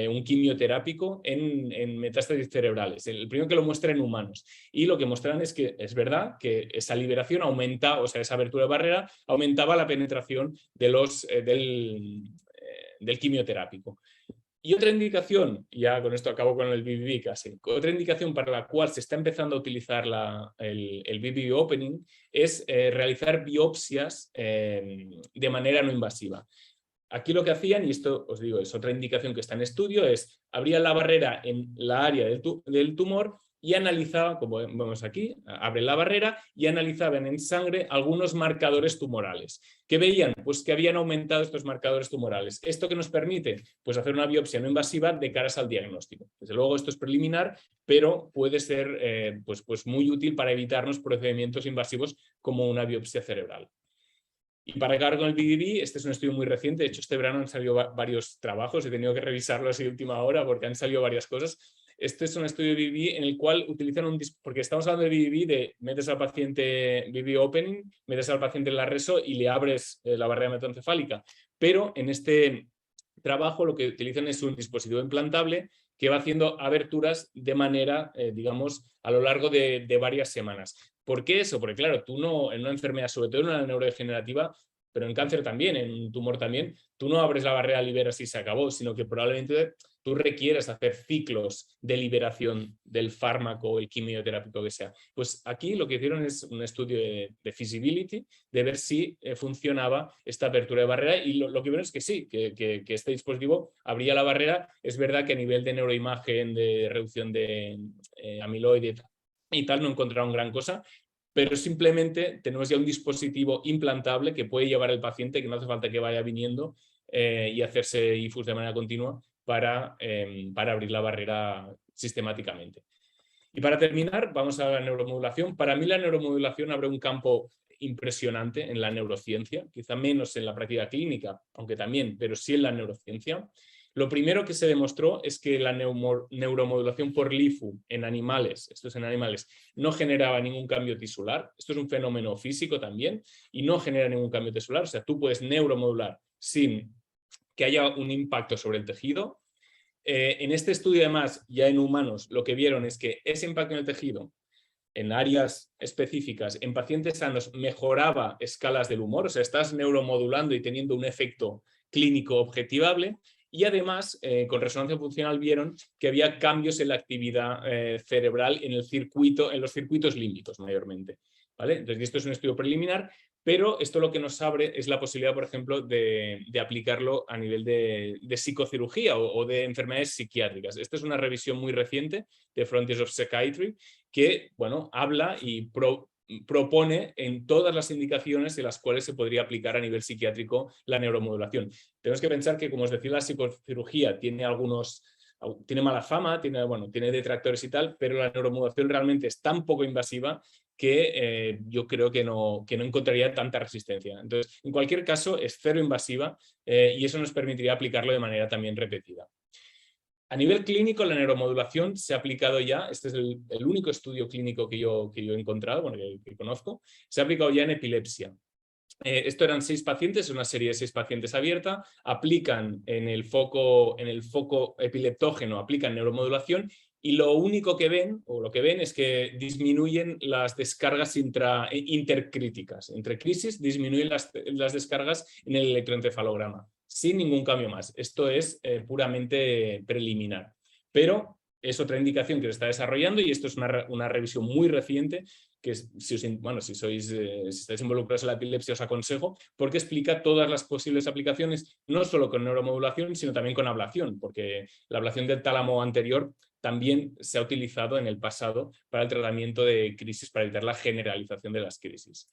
un quimioterápico en metástasis cerebrales, el primero que lo muestra en humanos. Y lo que muestran es que es verdad que esa liberación aumenta, o sea, esa abertura de barrera aumentaba la penetración del quimioterápico. Y otra indicación, ya con esto acabo con el BBB casi, otra indicación para la cual se está empezando a utilizar el BBB Opening es realizar biopsias de manera no invasiva. Aquí lo que hacían, y esto os digo, es otra indicación que está en estudio, es abrían la barrera en la área del tumor y analizaban, como vemos aquí, abren la barrera y analizaban en sangre algunos marcadores tumorales. ¿Qué veían? Pues que habían aumentado estos marcadores tumorales. ¿Esto qué nos permite? Pues hacer una biopsia no invasiva de caras al diagnóstico. Desde luego esto es preliminar, pero puede ser pues muy útil para evitarnos procedimientos invasivos como una biopsia cerebral. Y para acabar con el BBB, este es un estudio muy reciente, de hecho este verano han salido varios trabajos, he tenido que revisarlo así de última hora porque han salido varias cosas. Este es un estudio de BBB en el cual utilizan porque estamos hablando de BBB, de metes al paciente BBB Opening, metes al paciente en la reso y le abres la barrera hematoencefálica, pero en este trabajo lo que utilizan es un dispositivo implantable que va haciendo aberturas de manera, digamos, a lo largo de varias semanas. ¿Por qué eso? Porque claro, tú no, en una enfermedad, sobre todo en una neurodegenerativa, pero en cáncer también, en un tumor también, tú no abres la barrera, liberas y se acabó, sino que probablemente tú requieres hacer ciclos de liberación del fármaco o el quimioterápico que sea. Pues aquí lo que hicieron es un estudio de feasibility, de ver si funcionaba esta apertura de barrera y lo que vieron es que sí, que este dispositivo abría la barrera. Es verdad que a nivel de neuroimagen, de reducción de amiloide y tal, no encontraron gran cosa, pero simplemente tenemos ya un dispositivo implantable que puede llevar el paciente, que no hace falta que vaya viniendo y hacerse IFUS de manera continua para abrir la barrera sistemáticamente. Y para terminar, vamos a la neuromodulación. Para mí la neuromodulación abre un campo impresionante en la neurociencia, quizá menos en la práctica clínica, aunque también, pero sí en la neurociencia. Lo primero que se demostró es que la neuromodulación por LIFU en animales, esto es en animales, no generaba ningún cambio tisular. Esto es un fenómeno físico también y no genera ningún cambio tisular. O sea, tú puedes neuromodular sin que haya un impacto sobre el tejido. En este estudio, además, ya en humanos, lo que vieron es que ese impacto en el tejido, en áreas específicas, en pacientes sanos, mejoraba escalas del humor, o sea, estás neuromodulando y teniendo un efecto clínico objetivable. Y además, con resonancia funcional vieron que había cambios en la actividad cerebral en los circuitos límbicos mayormente. ¿Vale? Entonces, esto es un estudio preliminar, pero esto lo que nos abre es la posibilidad, por ejemplo, de aplicarlo a nivel de psicocirugía o de enfermedades psiquiátricas. Esta es una revisión muy reciente de Frontiers of Psychiatry que, bueno, habla y propone en todas las indicaciones en las cuales se podría aplicar a nivel psiquiátrico la neuromodulación. Tenemos que pensar que, como os decía, la psicocirugía tiene mala fama, tiene detractores y tal, pero la neuromodulación realmente es tan poco invasiva que yo creo que no encontraría tanta resistencia. Entonces, en cualquier caso, es cero invasiva y eso nos permitiría aplicarlo de manera también repetida. A nivel clínico, la neuromodulación se ha aplicado ya, este es el único estudio clínico que yo he encontrado, bueno, que conozco, se ha aplicado ya en epilepsia. Esto eran 6 pacientes, una serie de 6 pacientes abierta, aplican en el foco epileptógeno, aplican neuromodulación y lo único que ven, o lo que ven, es que disminuyen las descargas intercríticas. Entre crisis disminuyen las descargas en el electroencefalograma, sin ningún cambio más. Esto es puramente preliminar. Pero es otra indicación que se está desarrollando y esto es una revisión muy reciente que si estáis involucrados en la epilepsia os aconsejo, porque explica todas las posibles aplicaciones, no solo con neuromodulación, sino también con ablación, porque la ablación del tálamo anterior también se ha utilizado en el pasado para el tratamiento de crisis, para evitar la generalización de las crisis.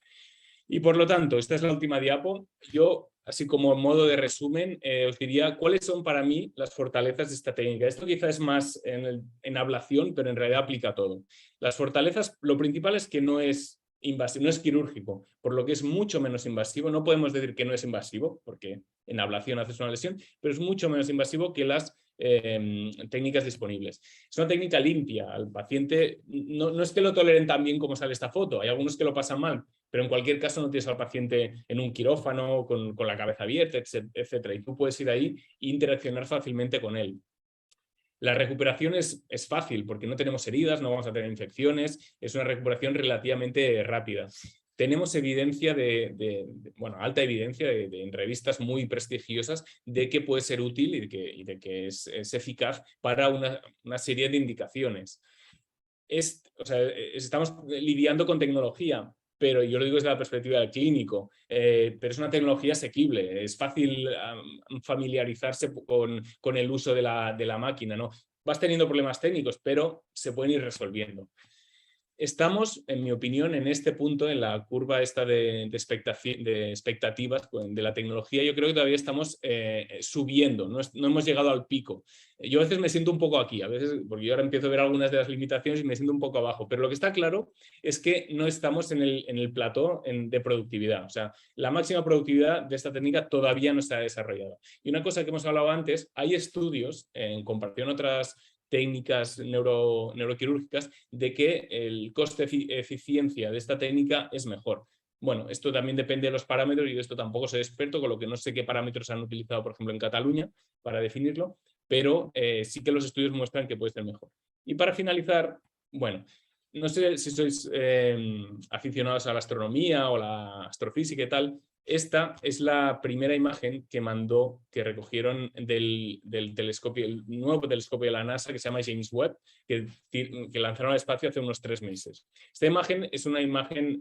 Y por lo tanto, esta es la última diapo. Yo, así como modo de resumen, os diría cuáles son para mí las fortalezas de esta técnica. Esto quizá es más en ablación, pero en realidad aplica a todo. Las fortalezas, lo principal es que no es invasivo, no es quirúrgico, por lo que es mucho menos invasivo. No podemos decir que no es invasivo, porque en ablación haces una lesión, pero es mucho menos invasivo que las técnicas disponibles. Es una técnica limpia. Al paciente no es que lo toleren tan bien como sale esta foto, hay algunos que lo pasan mal, pero en cualquier caso no tienes al paciente en un quirófano con la cabeza abierta, etcétera, y tú puedes ir ahí e interaccionar fácilmente con él. La recuperación es fácil porque no tenemos heridas, no vamos a tener infecciones, es una recuperación relativamente rápida. Tenemos evidencia bueno, alta evidencia en revistas muy prestigiosas de que puede ser útil y de que es eficaz para una serie de indicaciones. O sea, estamos lidiando con tecnología, pero yo lo digo desde la perspectiva del clínico, pero es una tecnología asequible, es fácil familiarizarse con el uso de la máquina, ¿no? Vas teniendo problemas técnicos, pero se pueden ir resolviendo. Estamos, en mi opinión, en este punto, en la curva esta de expectativas de la tecnología. Yo creo que todavía estamos subiendo, no hemos llegado al pico. Yo a veces me siento un poco aquí, a veces, porque yo ahora empiezo a ver algunas de las limitaciones y me siento un poco abajo, pero lo que está claro es que no estamos en el plató de productividad. O sea, la máxima productividad de esta técnica todavía no está desarrollada. Y una cosa que hemos hablado antes, hay estudios, en comparación a otras técnicas neuroquirúrgicas, de que el coste-eficiencia de esta técnica es mejor. Bueno, esto también depende de los parámetros y de esto tampoco soy experto, con lo que no sé qué parámetros han utilizado, por ejemplo, en Cataluña para definirlo, pero sí que los estudios muestran que puede ser mejor. Y para finalizar, bueno, no sé si sois aficionados a la astronomía o la astrofísica y tal. Esta es la primera imagen que recogieron del telescopio, el nuevo telescopio de la NASA que se llama James Webb, que lanzaron al espacio hace unos 3 meses. Esta imagen es una imagen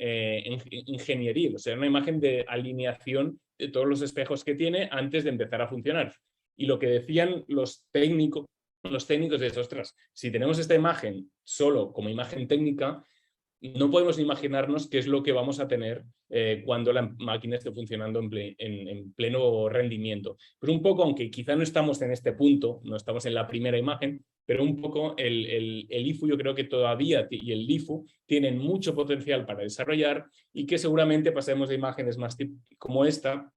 ingenieril, o sea, una imagen de alineación de todos los espejos que tiene antes de empezar a funcionar. Y lo que decían los técnicos es, ostras, si tenemos esta imagen solo como imagen técnica, no podemos imaginarnos qué es lo que vamos a tener cuando la máquina esté funcionando en pleno rendimiento. Pero un poco, aunque quizá no estamos en este punto, no estamos en la primera imagen, pero un poco el IFU yo creo que todavía y el LIFU tienen mucho potencial para desarrollar y que seguramente pasemos de imágenes más como esta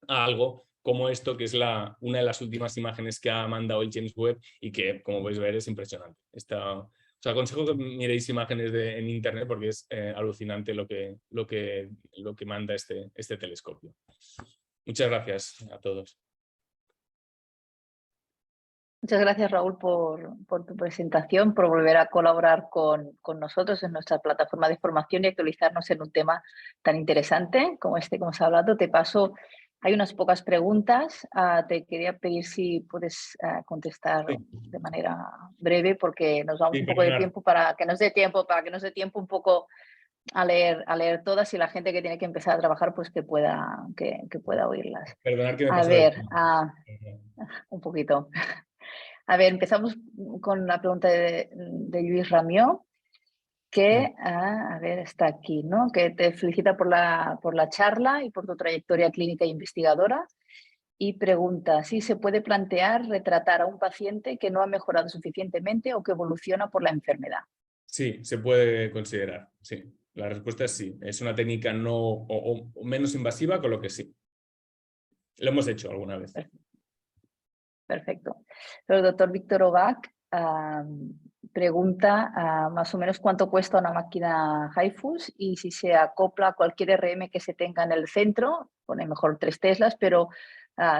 a algo como esto, que es una de las últimas imágenes que ha mandado el James Webb y que, como podéis ver, es impresionante. Os aconsejo que miréis imágenes en internet porque es alucinante lo que manda este telescopio. Muchas gracias a todos. Muchas gracias, Raúl, por tu presentación, por volver a colaborar con nosotros en nuestra plataforma de formación y actualizarnos en un tema tan interesante como este que hemos hablado. Te paso, hay unas pocas preguntas. Te quería pedir si puedes contestar de manera breve, porque nos vamos un poco de tiempo para que nos dé tiempo un poco a leer todas, y la gente que tiene que empezar a trabajar, pues que pueda oírlas. Perdonad que me A ver, un poquito. A ver, empezamos con la pregunta de Luis Ramió, que, a ver, está aquí, ¿no? Que te felicita por la charla y por tu trayectoria clínica e investigadora, y pregunta si se puede plantear retratar a un paciente que no ha mejorado suficientemente o que evoluciona por la enfermedad. Sí, se puede considerar, sí. La respuesta es sí. Es una técnica o menos invasiva, con lo que sí. Lo hemos hecho alguna vez. Perfecto. Pero el doctor Víctor Obac pregunta más o menos cuánto cuesta una máquina HIFUS y si se acopla a cualquier RM que se tenga en el centro, pone mejor 3 Teslas, pero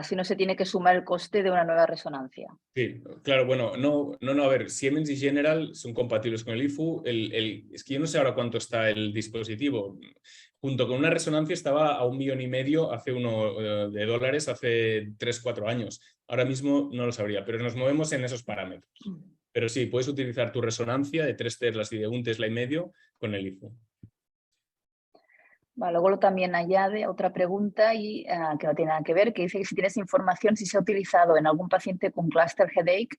si no se tiene que sumar el coste de una nueva resonancia. Sí, claro, bueno, a ver, Siemens y General son compatibles con el IFU. Es que yo no sé ahora cuánto está el dispositivo. Junto con una resonancia estaba a $1,500,000 de dólares hace 3-4 años. Ahora mismo no lo sabría, pero nos movemos en esos parámetros. Pero sí, puedes utilizar tu resonancia de 3 Teslas y de 1,5 Tesla con el IFU. Vale, luego también añade otra pregunta y, que no tiene nada que ver, que dice que si tienes información si se ha utilizado en algún paciente con cluster headache,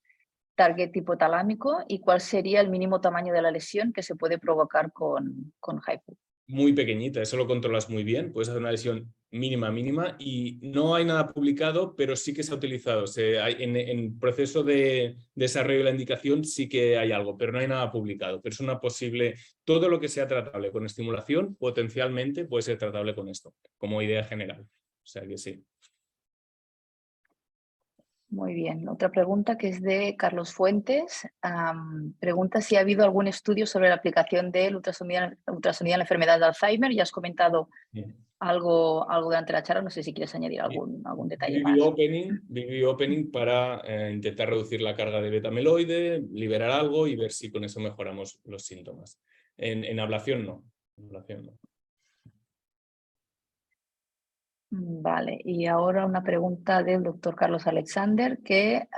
target hipotalámico, y cuál sería el mínimo tamaño de la lesión que se puede provocar con HIFU. muy pequeñita, eso lo controlas muy bien, puedes hacer una lesión mínima y no hay nada publicado, pero sí que se ha utilizado. En proceso de desarrollo de la indicación sí que hay algo, pero no hay nada publicado. Pero es una posible, todo lo que sea tratable con estimulación potencialmente puede ser tratable con esto, como idea general. O sea que sí. Muy bien. Otra pregunta que es de Carlos Fuentes. Pregunta si ha habido algún estudio sobre la aplicación del ultrasonido en la enfermedad de Alzheimer. Ya has comentado algo durante la charla. No sé si quieres añadir algún detalle más. BB opening para intentar reducir la carga de beta-amiloide, liberar algo y ver si con eso mejoramos los síntomas. En ablación no. Vale, y ahora una pregunta del doctor Carlos Alexander, que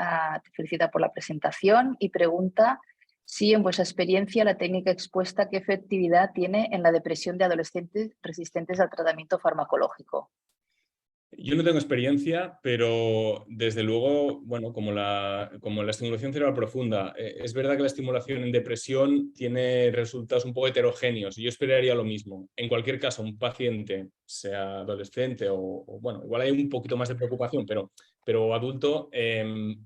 te felicita por la presentación y pregunta si en vuestra experiencia la técnica expuesta qué efectividad tiene en la depresión de adolescentes resistentes al tratamiento farmacológico. Yo no tengo experiencia, pero desde luego, bueno, como la estimulación cerebral profunda, es verdad que la estimulación en depresión tiene resultados un poco heterogéneos. Yo esperaría lo mismo. En cualquier caso, un paciente, sea adolescente o bueno, igual hay un poquito más de preocupación, pero adulto,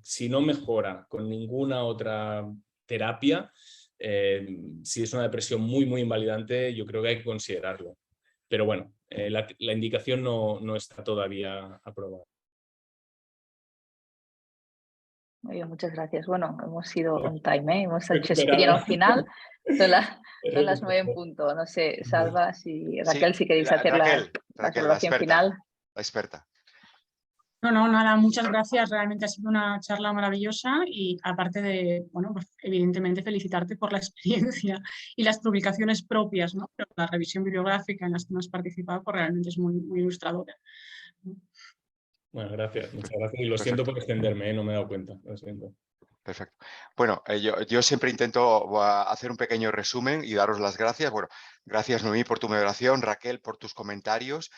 si no mejora con ninguna otra terapia, si es una depresión muy invalidante, yo creo que hay que considerarlo. Pero bueno, la indicación no está todavía aprobada. Muy bien, muchas gracias. Bueno, hemos sido on time, ¿eh? Hemos hecho speaking al final. Son las 9 en punto. No sé, Salva, Raquel, si queréis hacer Raquel, la experta, evaluación final. La experta. No, nada, muchas gracias. Realmente ha sido una charla maravillosa y aparte de, bueno, pues evidentemente felicitarte por la experiencia y las publicaciones propias, ¿no? Pero la revisión bibliográfica en las que no has participado pues realmente es muy ilustradora. Bueno, gracias, muchas gracias. Y lo siento por extenderme, no me he dado cuenta, lo siento. Perfecto. Bueno, yo siempre intento hacer un pequeño resumen y daros las gracias. Bueno, gracias Noemí por tu moderación, Raquel por tus comentarios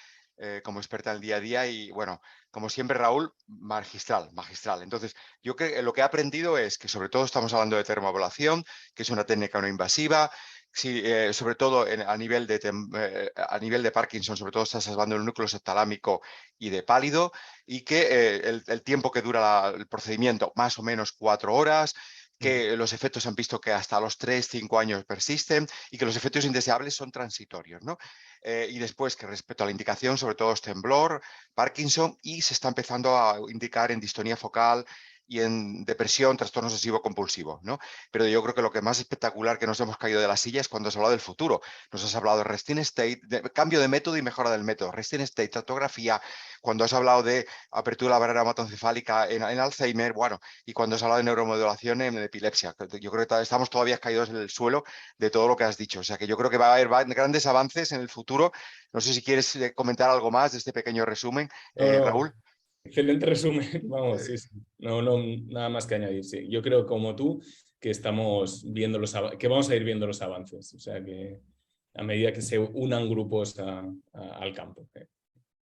como experta en el día a día y bueno, como siempre Raúl, magistral. Entonces, yo creo que lo que he aprendido es que sobre todo estamos hablando de termoablación, que es una técnica no invasiva. Sí, sobre todo a nivel de Parkinson, sobre todo estás hablando del núcleo talámico y de pálido, y que el tiempo que dura el procedimiento, más o menos 4 horas, que los efectos han visto que hasta los 3-5 años persisten y que los efectos indeseables son transitorios, ¿no? Y después que respecto a la indicación, sobre todo es temblor, Parkinson, y se está empezando a indicar en distonía focal y en depresión, trastorno obsesivo-compulsivo, ¿no? Pero yo creo que lo que más espectacular que nos hemos caído de la silla es cuando has hablado del futuro. Nos has hablado de resting state, de cambio de método y mejora del método, resting state, tractografía, cuando has hablado de apertura de la barrera hematoencefálica en Alzheimer, bueno, y cuando has hablado de neuromodulación en epilepsia. Yo creo que estamos todavía caídos en el suelo de todo lo que has dicho. O sea que yo creo que va a haber grandes avances en el futuro. No sé si quieres comentar algo más de este pequeño resumen, Raúl. Excelente resumen, vamos, sí. No, nada más que añadir, sí. Yo creo como tú que estamos viendo que vamos a ir viendo los avances, o sea que a medida que se unan grupos al campo.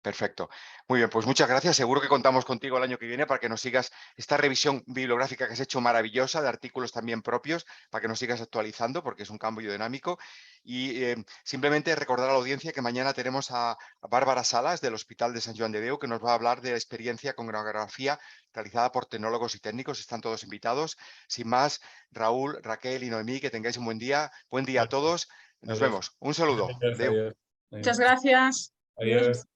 Perfecto. Muy bien, pues muchas gracias. Seguro que contamos contigo el año que viene para que nos sigas esta revisión bibliográfica que has hecho maravillosa, de artículos también propios, para que nos sigas actualizando, porque es un cambio dinámico. Y simplemente recordar a la audiencia que mañana tenemos a Bárbara Salas del Hospital de Sant Joan de Déu, que nos va a hablar de la experiencia con granografía realizada por tecnólogos y técnicos. Están todos invitados. Sin más, Raúl, Raquel y Noemí, que tengáis un buen día. Buen día a todos. Nos vemos. Un saludo. Adiós. Muchas gracias. Adiós.